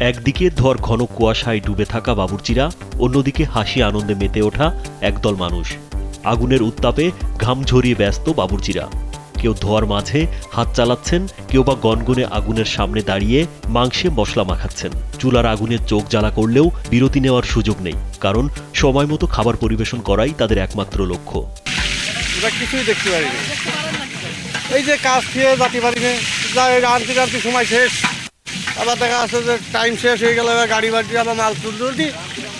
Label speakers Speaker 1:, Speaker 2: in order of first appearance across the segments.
Speaker 1: একদিকে ধোঁয়ার ঘন কুয়াশায় ডুবে থাকা বাবুর্চিরা, অন্যদিকে হাসি আনন্দে মেতে ওঠা একদল মানুষ। আগুনের উত্তাপে ঘাম ঝরিয়ে ব্যস্ত বাবুর্চিরা। কেউ ধোঁয়ার মাঝে হাত চালাচ্ছেন, কেউ বা গনগনে আগুনের সামনে দাঁড়িয়ে মাংসে মশলা মাখাচ্ছেন। চুলার আগুনে চোখ জ্বালা করলেও বিরতি নেওয়ার সুযোগ নেই, কারণ সময় মতো খাবার পরিবেশন করাই তাদের একমাত্র লক্ষ্য।
Speaker 2: কিছুই দেখতে পারিনি, এই যে কাজ খেয়ে যাতে পারিনি, আনতে সময় শেষ, আবার দেখা যাচ্ছে যে টাইম শেষ হয়ে গেল, গাড়ি বাড়ি আবার মাল তুলতে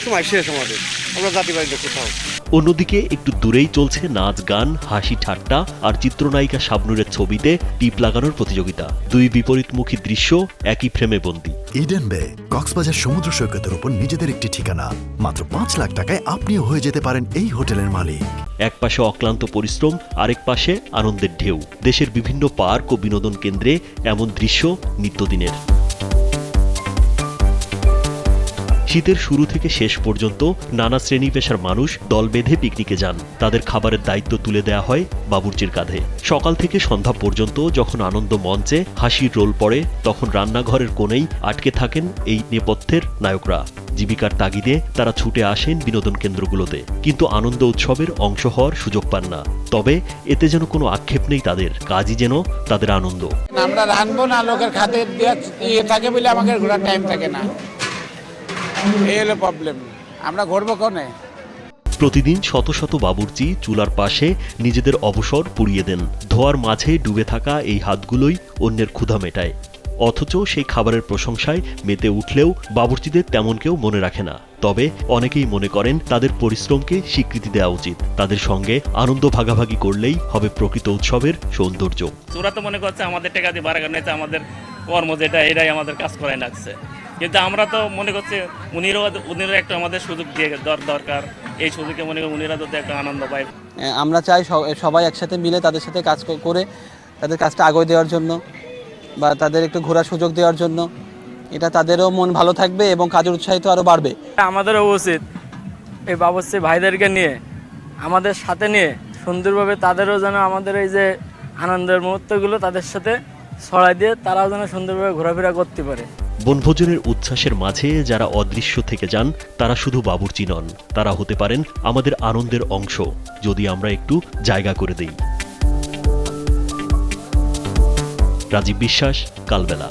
Speaker 2: সময় শেষ, আমাদের আমরা যাতে পারি না কোথাও।
Speaker 1: অন্যদিকে একটু দূরেই চলছে নাচ গান, হাসি ঠাট্টা আর চিত্রনায়িকা শাবনূরের ছবিতে টিপ লাগানোর প্রতিযোগিতা। দুই বিপরীতমুখী দৃশ্য একই ফ্রেমে বন্দী।
Speaker 3: ইডেন বে কক্সবাজার সমুদ্র সৈকতের উপর নিজেদের একটি ঠিকানা। মাত্র ৫ লাখ টাকায় আপনিও হয়ে যেতে পারেন এই হোটেলের মালিক।
Speaker 1: এক পাশে অক্লান্ত পরিশ্রম, আরেক পাশে আনন্দের ঢেউ। দেশের বিভিন্ন পার্ক ও বিনোদন কেন্দ্রে এমন দৃশ্য নিত্যদিনের। শীতের শুরু থেকে শেষ পর্যন্ত নানা শ্রেণী পেশার মানুষ দল বেঁধে পিকনিকে যান। তাদের খাবারের দায়িত্ব তুলে দেয়া হয় বাবুর্চির কাঁধে। সকাল থেকে সন্ধ্যা পর্যন্ত যখন আনন্দ মঞ্চে হাসির রোল পড়ে, তখন রান্নাঘরের কোণেই আটকে থাকেন এই নেপথ্যের নায়করা। জীবিকার তাগিদে তারা ছুটে আসেন বিনোদন কেন্দ্রগুলোতে, কিন্তু আনন্দ উৎসবের অংশ হওয়ার সুযোগ পান না। তবে এতে যেন কোনো আক্ষেপ নেই তাদের, কাজই যেন তাদের আনন্দ।
Speaker 4: আমরা রানবো না, লোকের খাতে দিয়ে থাকে বলে আমাদের ঘোরার টাইম থাকে না, এই হলো প্রবলেম। আমরা ঘুরবো কোনে?
Speaker 1: প্রতিদিন শত শত বাবুর্চি চুলার পাশে নিজেদের অবসর পুড়িয়ে দেন। ধোয়ার মাঝে ডুবে থাকা এই হাতগুলোই অন্যের ক্ষুধা মেটায়। অথচ সেই খাবারের প্রশংসায় মেতে উঠলেও বাবুর্চিদের তেমন কেউ মনে রাখে না। তবে অনেকেই মনে করেন তাদের পরিশ্রমকে স্বীকৃতি দেওয়া উচিত। তাদের সঙ্গে আনন্দ ভাগাভাগি করলেই হবে প্রকৃত উৎসবের সৌন্দর্য।
Speaker 5: ওরা তো মনে করছে আমাদের টাকা দিয়ে বাড়া গান, আমাদের কর্ম যেটা এটাই আমাদের কাজ করাই লাগছে, কিন্তু আমরা তো মনে করছি উনিরও একটা আমাদের সুযোগ দিয়ে দরকার। এই সুযোগে মনে করি উনিরা যদি একটা আনন্দ পায়।
Speaker 6: আমরা চাই সবাই একসাথে মিলে তাদের সাথে কাজ করে তাদের কাজটা আগে দেওয়ার জন্য, বা তাদের একটু ঘোরার সুযোগ দেওয়ার জন্য। এটা তাদেরও মন ভালো থাকবে এবং কাজের উৎসাহিত আরও বাড়বে।
Speaker 7: আমাদেরও উচিত এই বাবুর্চি ভাইদেরকে নিয়ে, আমাদের সাথে নিয়ে সুন্দরভাবে তাদেরও যেন আমাদের এই যে আনন্দের মুহূর্তগুলো তাদের সাথে ছড়াই দিয়ে তারাও যেন সুন্দরভাবে ঘোরাফেরা করতে পারে।
Speaker 1: বনভোজনের উচ্ছ্বাসের মাঝে যারা অদৃশ্য থেকে যান, তারা শুধু বাবুর্চি নন, তারা হতে পারেন আমাদের আনন্দের অংশ, যদি আমরা একটু জায়গা করে দেই। রাজীব বিশ্বাস, কালবেলা।